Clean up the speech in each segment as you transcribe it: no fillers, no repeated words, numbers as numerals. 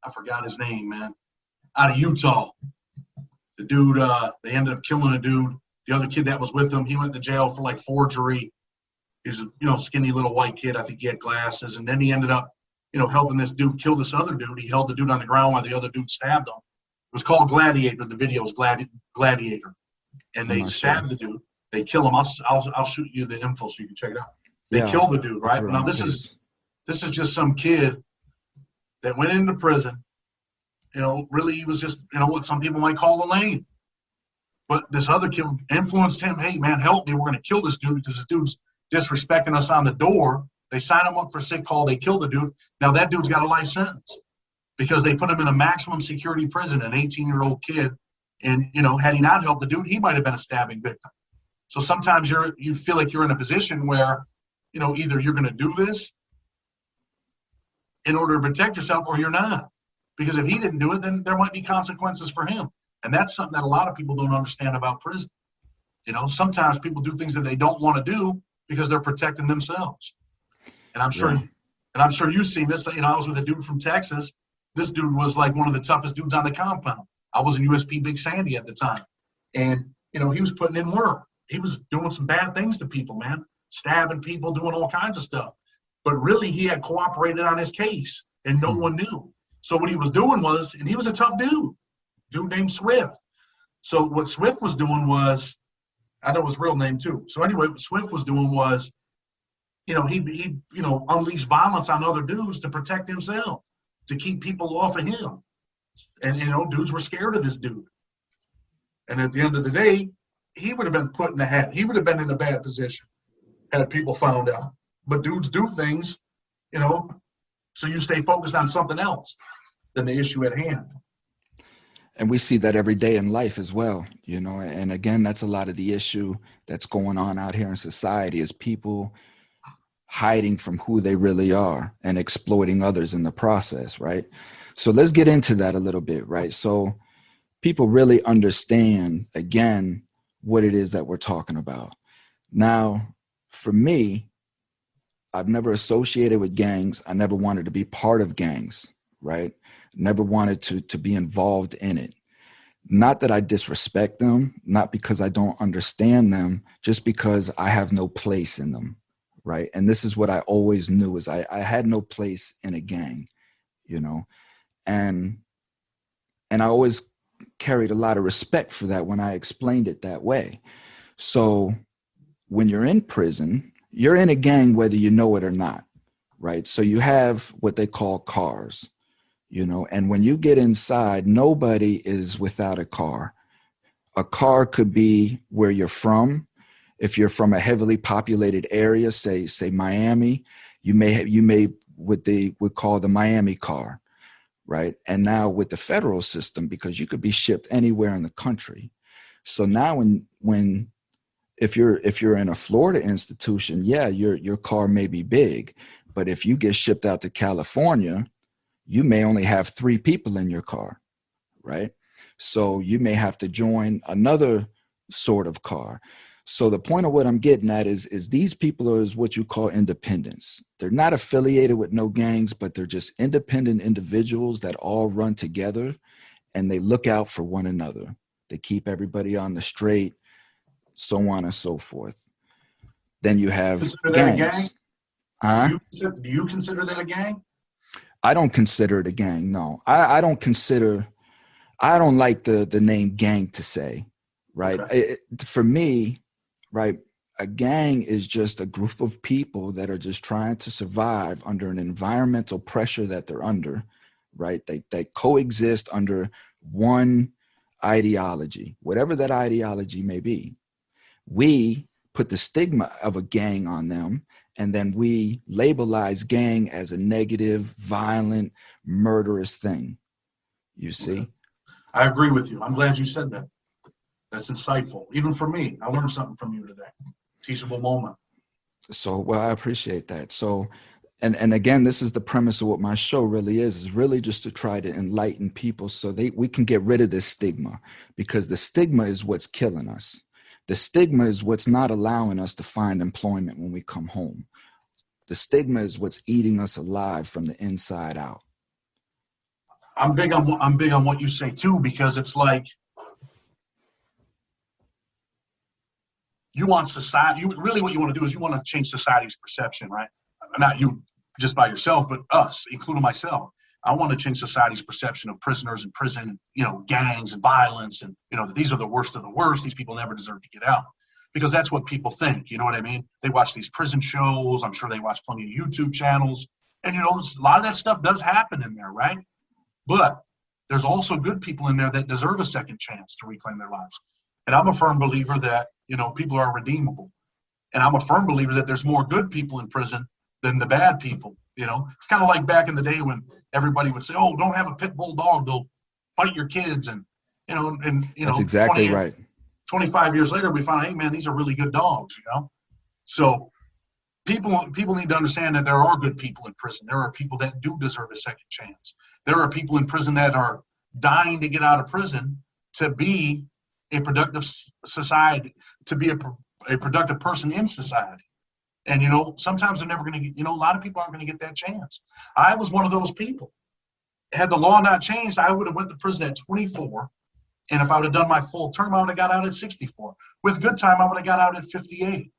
I forgot his name, man, out of Utah. The dude, they ended up killing a dude. The other kid that was with him, he went to jail for like forgery. He's a skinny little white kid. I think he had glasses. And then he ended up, helping this dude kill this other dude. He held the dude on the ground while the other dude stabbed him. It was called Gladiator. The video was Gladiator. And they stabbed the dude. They kill him. I'll shoot you the info so you can check it out. They kill the dude, right? Now this is just some kid that went into prison. Really he was just, what some people might call a lame. But this other kid influenced him. Hey, man, help me. We're going to kill this dude because this dude's disrespecting us on the door. They sign him up for sick call. They kill the dude. Now that dude's got a life sentence because they put him in a maximum security prison, an 18-year-old kid. And, had he not helped the dude, he might have been a stabbing victim. So sometimes you feel like you're in a position where, either you're going to do this in order to protect yourself or you're not. Because if he didn't do it, then there might be consequences for him. And that's something that a lot of people don't understand about prison. Sometimes people do things that they don't want to do because they're protecting themselves. And I'm sure you've seen this. I was with a dude from Texas. This dude was like one of the toughest dudes on the compound. I was in USP Big Sandy at the time. And, he was putting in work. He was doing some bad things to people, man. Stabbing people, doing all kinds of stuff. But really, he had cooperated on his case, and no one knew. So what he was doing was, and he was a tough dude named Swift. So what Swift was doing was, I know his real name too. So anyway, what Swift was doing was, he unleashed violence on other dudes to protect himself, to keep people off of him. And, dudes were scared of this dude. And at the end of the day, he would have been put in the hat. He would have been in a bad position had people found out. But dudes do things, so you stay focused on something else than the issue at hand. And we see that every day in life as well, and again, that's a lot of the issue that's going on out here in society is people hiding from who they really are and exploiting others in the process, right? So let's get into that a little bit, right? So people really understand, again, what it is that we're talking about. Now, for me, I've never associated with gangs. I never wanted to be part of gangs, right? Never wanted to be involved in it. Not that I disrespect them, not because I don't understand them, just because I have no place in them, right? And this is what I always knew is I had no place in a gang, and I always carried a lot of respect for that when I explained it that way. So when you're in prison, you're in a gang whether you know it or not, right? So you have what they call cars. And when you get inside, nobody is without a car. A car could be where you're from. If you're from a heavily populated area, say Miami, you may what they would call the Miami car, right? And now with the federal system, because you could be shipped anywhere in the country. So now if you're in a Florida institution, your car may be big, but if you get shipped out to California, you may only have 3 people in your car, right? So you may have to join another sort of car. So the point of what I'm getting at is these people are what you call independents. They're not affiliated with no gangs, but they're just independent individuals that all run together and they look out for one another. They keep everybody on the straight, so on and so forth. Then you have gangs. That a gang? Do you consider that a gang? I don't consider it a gang. No, I don't like the name gang to say, right? Okay. For me, right, a gang is just a group of people that are just trying to survive under an environmental pressure that they're under, right? They coexist under one ideology, whatever that ideology may be. We put the stigma of a gang on them, and then we labelize gang as a negative, violent, murderous thing. You see? Okay. I agree with you. I'm glad you said that. That's insightful. Even for me, I learned something from you today. Teachable moment. So, well, I appreciate that. So, and again, this is the premise of what my show really is really just to try to enlighten people so we can get rid of this stigma, because the stigma is what's killing us. The stigma is what's not allowing us to find employment when we come home. The stigma is what's eating us alive from the inside out. I'm big on what you say too, because it's like you want society. Really, what you want to do is you want to change society's perception, right? Not you just by yourself, but us, including myself. I want to change society's perception of prisoners in prison, gangs and violence, and that these are the worst of the worst. These people never deserve to get out, because that's what people think. You know what I mean? They watch these prison shows. I'm sure they watch plenty of YouTube channels, and a lot of that stuff does happen in there, right? But there's also good people in there that deserve a second chance to reclaim their lives. And I'm a firm believer that, people are redeemable. And I'm a firm believer that there's more good people in prison than the bad people. It's kind of like back in the day when everybody would say, oh, don't have a pit bull dog. They'll fight your kids. And that's exactly right. 25 years later, we find, hey, man, these are really good dogs, So people need to understand that there are good people in prison. There are people that do deserve a second chance. There are people in prison that are dying to get out of prison to be a productive society, to be a productive person in society. And, sometimes they're never going to get, a lot of people aren't going to get that chance. I was one of those people. Had the law not changed, I would have went to prison at 24. And if I would have done my full term, I would have got out at 64. With good time, I would have got out at 58.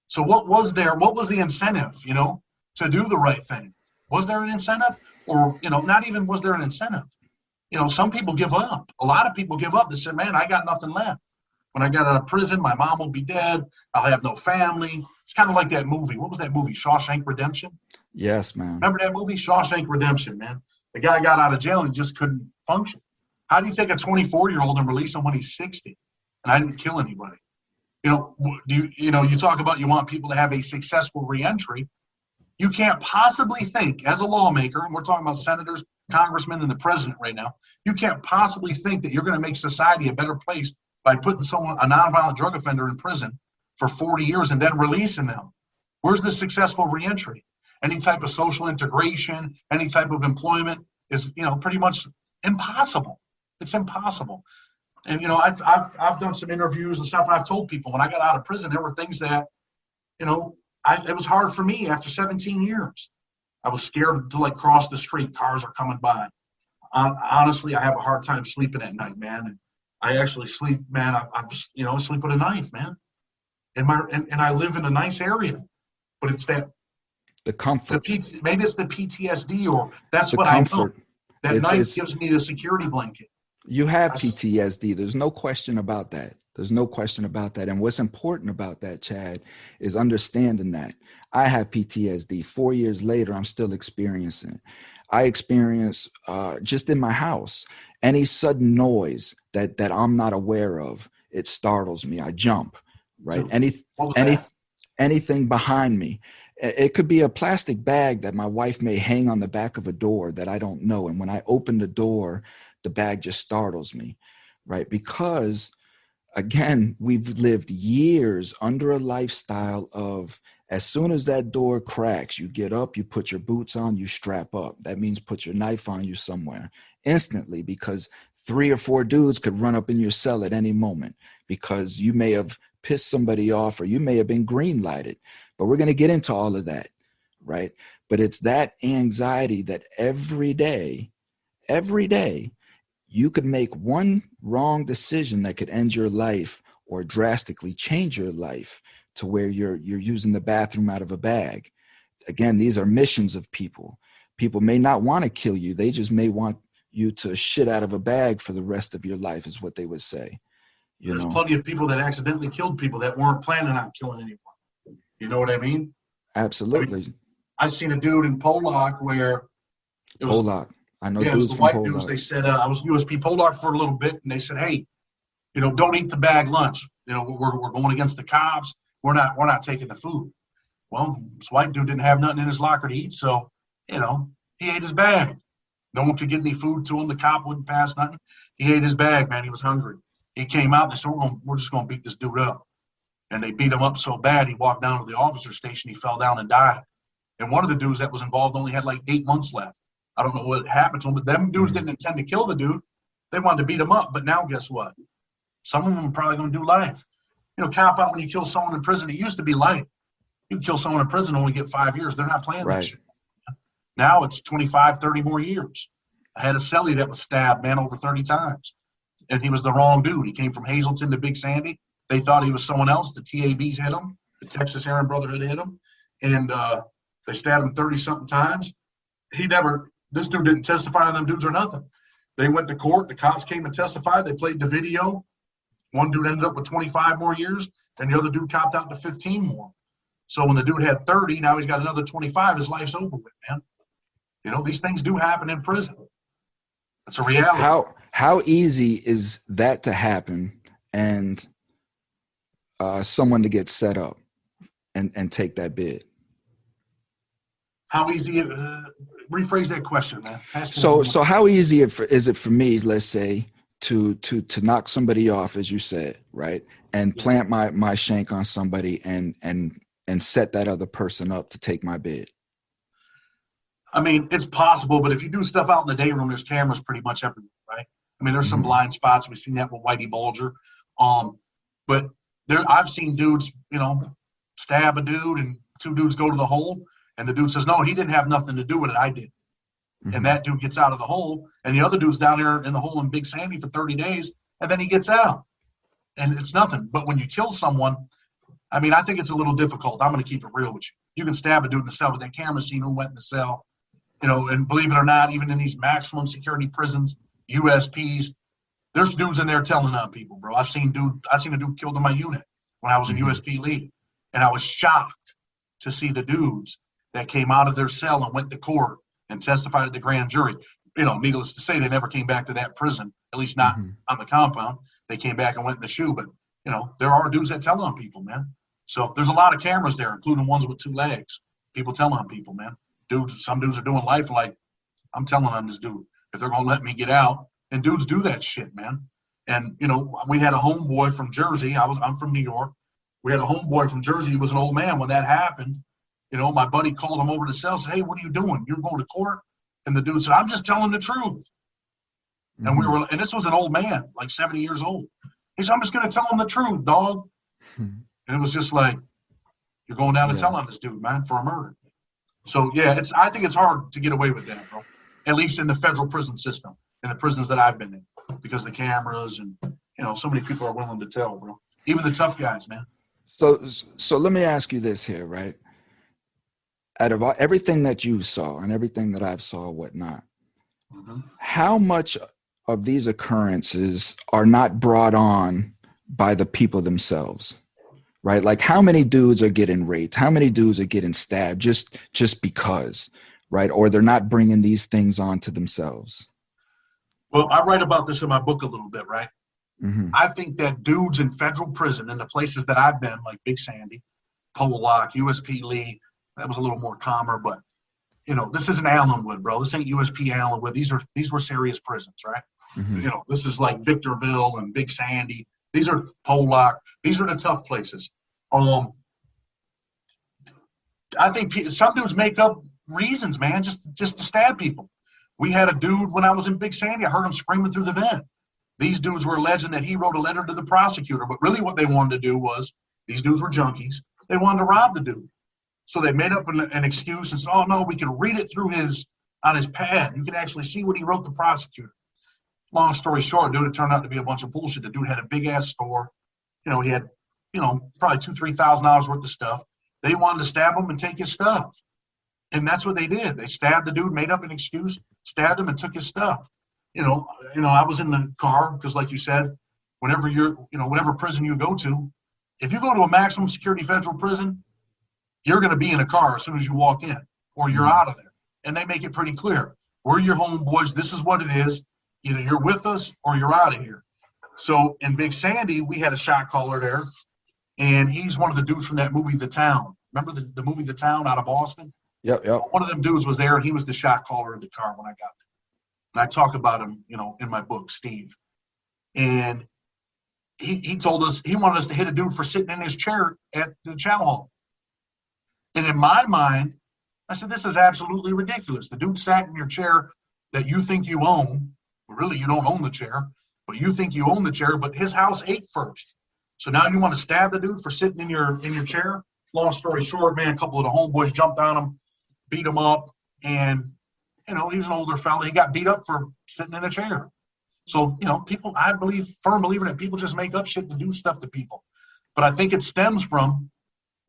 So what was the incentive, to do the right thing? Was there an incentive? Or, not even was there an incentive? Some people give up. A lot of people give up. They say, man, I got nothing left. When I got out of prison, my mom will be dead. I'll have no family. It's kind of like that movie. What was that movie? Shawshank Redemption? Yes, man. Remember that movie? Shawshank Redemption, man. The guy got out of jail and just couldn't function. How do you take a 24-year-old and release him when he's 60? And I didn't kill anybody. You talk about you want people to have a successful reentry. You can't possibly think, as a lawmaker, and we're talking about senators, congressmen, and the president right now, you can't possibly think that you're going to make society a better place by putting a nonviolent drug offender in prison for 40 years and then releasing them. Where's the successful reentry? Any type of social integration, any type of employment is, pretty much impossible. It's impossible. And, I've done some interviews and stuff, and I've told people when I got out of prison, there were things that, it was hard for me after 17 years. I was scared to cross the street. Cars are coming by. Honestly, I have a hard time sleeping at night, man. And I actually sleep, man. I sleep with a knife, man. And I live in a nice area, but it's the comfort. Maybe it's the PTSD, or that's the what comfort. I know. That knife gives me the security blanket. You have PTSD. There's no question about that. And what's important about that, Chad, is understanding that I have PTSD. 4 years later, I'm still experiencing it. I experience just in my house, any sudden noise that I'm not aware of, it startles me. I jump, right? Anything behind me. It could be a plastic bag that my wife may hang on the back of a door that I don't know. And when I open the door, the bag just startles me, right? Because, again, we've lived years under a lifestyle of as soon as that door cracks, you get up, you put your boots on, you strap up. That means put your knife on you somewhere instantly, because 3 or 4 dudes could run up in your cell at any moment because you may have pissed somebody off or you may have been green lighted. But we're going to get into all of that, right? But it's that anxiety that every day, you could make one wrong decision that could end your life or drastically change your life to where you're using the bathroom out of a bag. Again, these are missions of people. People may not want to kill you. They just may want you to shit out of a bag for the rest of your life, is what they would say. There's plenty of people that accidentally killed people that weren't planning on killing anyone. You know what I mean? Absolutely. I seen a dude in Pollock where it was Pollock. I know. Yeah, it was the white dudes. They said I was USP Pollock for a little bit, and they said, "Hey, don't eat the bag lunch. We're going against the cops. We're not taking the food." Well, this white dude didn't have nothing in his locker to eat, so he ate his bag. No one could get any food to him. The cop wouldn't pass nothing. He ate his bag, man. He was hungry. He came out and they said, "We're just going to beat this dude up." And they beat him up so bad, he walked down to the officer station. He fell down and died. And one of the dudes that was involved only had like 8 months left. I don't know what happened to him, but them dudes didn't intend to kill the dude. They wanted to beat him up. But now guess what? Some of them are probably going to do life. Cop out when you kill someone in prison. It used to be life. You kill someone in prison, only get 5 years. They're not playing that shit. Now it's 25, 30 more years. I had a cellie that was stabbed, man, over 30 times. And he was the wrong dude. He came from Hazleton to Big Sandy. They thought he was someone else. The TABs hit him. The Texas Aaron Brotherhood hit him. And they stabbed him 30-something times. This dude didn't testify to them dudes or nothing. They went to court. The cops came and testified. They played the video. One dude ended up with 25 more years, and the other dude copped out to 15 more. So when the dude had 30, now he's got another 25. His life's over with, man. You know, these things do happen in prison. It's a reality. How easy is that to happen and someone to get set up and take that bid? How easy? Rephrase that question, man. So how easy is it for me, let's say, to knock somebody off, as you said, right, and plant my shank on somebody and set that other person up to take my bid? I mean, it's possible, but if you do stuff out in the day room, there's cameras pretty much everywhere, right? I mean, there's some blind spots. We've seen that with Whitey Bulger. But I've seen dudes, you know, stab a dude and two dudes go to the hole, and the dude says, no, he didn't have nothing to do with it. I did. Mm-hmm. And that dude gets out of the hole, and the other dude's down there in the hole in Big Sandy for 30 days, and then he gets out. And it's nothing. But when you kill someone, I mean, I think it's a little difficult. I'm going to keep it real with you. You can stab a dude in the cell, but that camera scene who went in the cell, you know, and believe it or not, even in these maximum security prisons, USPs, there's dudes in there telling on people, bro. I've seen a dude killed in my unit when I was in USP lead, and I was shocked to see the dudes that came out of their cell and went to court and testified at the grand jury. You know, needless to say, they never came back to that prison, at least not on the compound. They came back and went in the shoe, but, you know, there are dudes that tell on people, man. So there's a lot of cameras there, including ones with 2 legs. People tell on people, man. Some dudes are doing life like, I'm telling on this dude if they're going to let me get out. And dudes do that shit, man. And, you know, we had a homeboy from Jersey. I'm from New York. We had a homeboy from Jersey. He was an old man when that happened. You know, my buddy called him over to the cell, said, hey, what are you doing? You're going to court? And the dude said, I'm just telling the truth. And and this was an old man, like 70 years old. He said, I'm just going to tell him the truth, dog. And it was just like, you're going down and telling this dude, man, for a murder. So, yeah, I think it's hard to get away with that, bro, at least in the federal prison system, in the prisons that I've been in, because of the cameras and, you know, so many people are willing to tell, bro. Even the tough guys, man. So let me ask you this here, right? Out of everything that you saw and everything that I've saw, whatnot, how much of these occurrences are not brought on by the people themselves? Right? Like, how many dudes are getting raped? How many dudes are getting stabbed just because, right? Or they're not bringing these things on to themselves? Well, I write about this in my book a little bit, right? I think that dudes in federal prison in the places that I've been, like Big Sandy, Pollock, USP Lee, that was a little more calmer, but, you know, this isn't Allenwood, bro. This ain't USP Allenwood. These were serious prisons, right? You know, this is like Victorville and Big Sandy. These are Pollock. These are the tough places. I think some dudes make up reasons, man, just to stab people. We had a dude when I was in Big Sandy. I heard him screaming through the vent. These dudes were alleging that he wrote a letter to the prosecutor, but really what they wanted to do was, these dudes were junkies. They wanted to rob the dude. So they made up an excuse and said, oh, no, we can read it on his pad. You can actually see what he wrote the prosecutor. Long story short, dude, it turned out to be a bunch of bullshit. The dude had a big-ass store. You know, he had, you know, probably $2,000, $3,000 worth of stuff. They wanted to stab him and take his stuff. And that's what they did. They stabbed the dude, made up an excuse, stabbed him, and took his stuff. You know, I was in the car because, like you said, whatever prison you go to, if you go to a maximum security federal prison, you're going to be in a car as soon as you walk in, or you're out of there. And they make it pretty clear. We're your homeboys. This is what it is. Either you're with us or you're out of here. So in Big Sandy, we had a shot caller there, and he's one of the dudes from that movie, The Town. Remember the movie, The Town, out of Boston? Yep. One of them dudes was there, and he was the shot caller of the car when I got there. And I talk about him, you know, in my book, Steve. And he told us he wanted us to hit a dude for sitting in his chair at the chow hall. And in my mind, I said, this is absolutely ridiculous. The dude sat in your chair that you think you own. Really, you don't own the chair, but you think you own the chair, but his house ate first. So now you want to stab the dude for sitting in your chair? Long story short, man, a couple of the homeboys jumped on him, beat him up, and he was an older fella. He got beat up for sitting in a chair. So, people, I believe, firm believer that people just make up shit to do stuff to people. But I think it stems from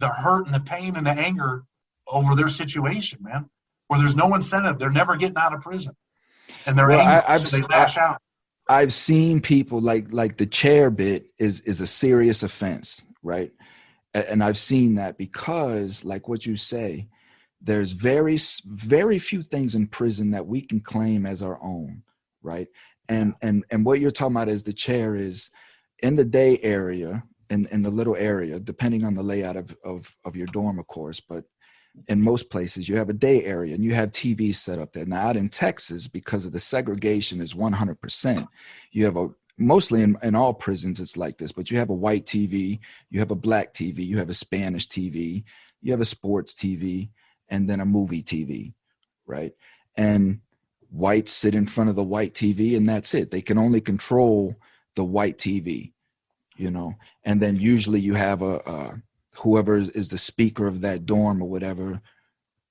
the hurt and the pain and the anger over their situation, man, where there's no incentive. They're never getting out of prison. And they're angry, so they lash out. I've seen people like the chair bit is a serious offense, right? And I've seen that because, like what you say, there's very, very few things in prison that we can claim as our own, right? And what you're talking about is the chair is in the day area, in the little area, depending on the layout of your dorm, of course, but in most places you have a day area and you have TV set up there. Now out in Texas, because of the segregation is 100%, you have mostly in all prisons it's like this, but you have a white TV, you have a black TV, you have a Spanish TV, you have a sports TV, and then a movie TV, right? And whites sit in front of the white TV and that's it. They can only control the white TV, and then usually you have whoever is the speaker of that dorm or whatever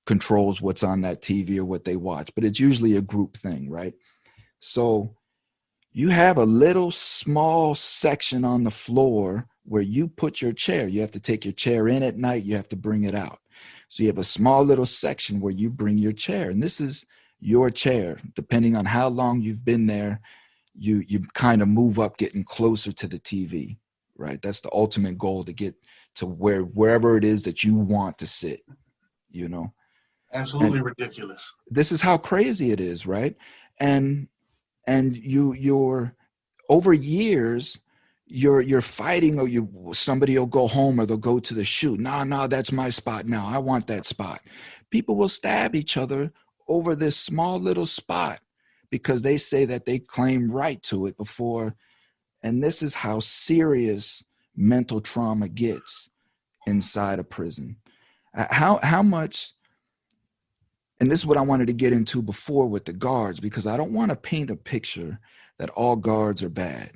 controls what's on that TV or what they watch, but it's usually a group thing, right? So you have a little small section on the floor where you put your chair. You have to take your chair in at night. You have to bring it out. So you have a small little section where you bring your chair, and this is your chair. Depending on how long you've been there, you kind of move up, getting closer to the TV, right? That's the ultimate goal, to get to wherever it is that you want to sit, Absolutely and ridiculous. This is how crazy it is, right? And you're over years, you're fighting, or somebody will go home or they'll go to the shoot. No, that's my spot now. I want that spot. People will stab each other over this small little spot because they say that they claim right to it before. And this is how serious mental trauma gets inside a prison. How much, and this is what I wanted to get into before with the guards, because I don't want to paint a picture that all guards are bad,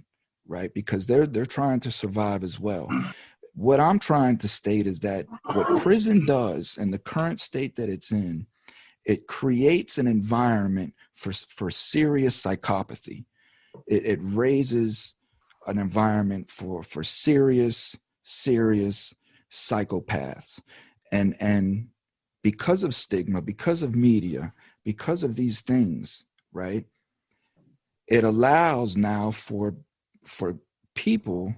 right? Because they're trying to survive as well. What I'm trying to state is that what prison does in the current state that it's in, it creates an environment for serious psychopathy. It raises an environment for serious psychopaths. And because of stigma, because of media, because of these things, right? It allows now for people,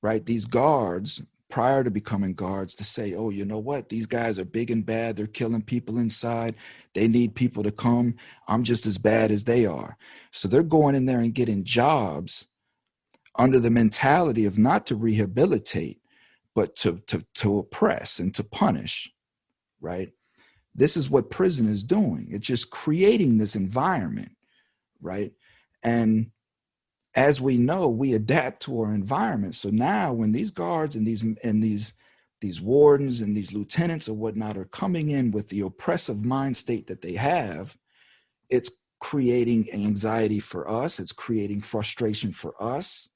right, these guards, prior to becoming guards, to say, oh, you know what? These guys are big and bad. They're killing people inside. They need people to come. I'm just as bad as they are. So they're going in there and getting jobs under the mentality of not to rehabilitate, but to oppress and to punish, right? This is what prison is doing. It's just creating this environment, right? And as we know, we adapt to our environment. So now when these guards and these wardens and these lieutenants or whatnot are coming in with the oppressive mind state that they have, it's creating anxiety for us. It's creating frustration for us.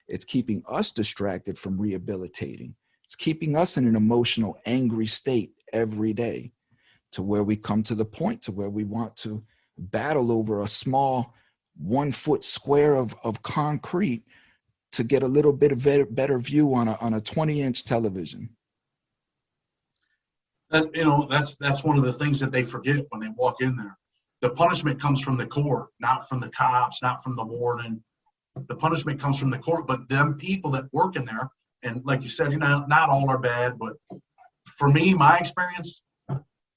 It's keeping us distracted from rehabilitating. It's keeping us in an emotional, angry state every day, to where we come to the point to where we want to battle over a small 1 foot square of concrete to get a little bit of better view on a 20-inch television. That's one of the things that they forget when they walk in there. The punishment comes from the court, not from the cops, not from the warden. The punishment comes from the court, but them people that work in there, and like you said, not all are bad, but for me, my experience,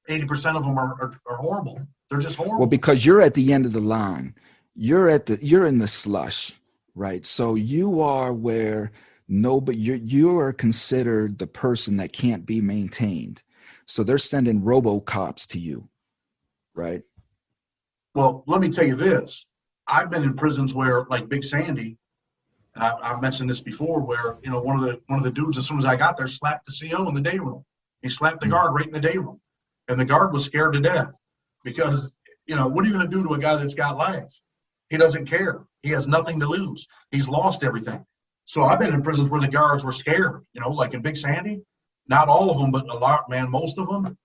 80% of them are horrible. They're just horrible. Well, because you're at the end of the line. You're in the slush, right? So you are where you are considered the person that can't be maintained. So they're sending RoboCops to you, right? Well, let me tell you this. I've been in prisons where, like Big Sandy, and I've mentioned this before, where one of the dudes, as soon as I got there, slapped the CO in the day room. He slapped the guard right in the day room, and the guard was scared to death because what are you going to do to a guy that's got life? He doesn't care. He has nothing to lose. He's lost everything. So I've been in prisons where the guards were scared. Like in Big Sandy, not all of them, but a lot, man. Most of them,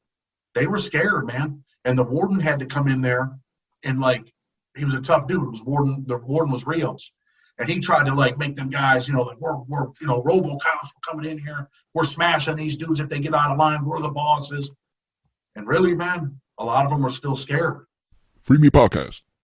they were scared, man. And the warden had to come in there and like he was a tough dude. It was Warden. The warden was Rios, and he tried to like make them guys, like we're RoboCops. We're coming in here. We're smashing these dudes if they get out of line. We're the bosses. And really, man, a lot of them are still scared. FreeMe Podcast.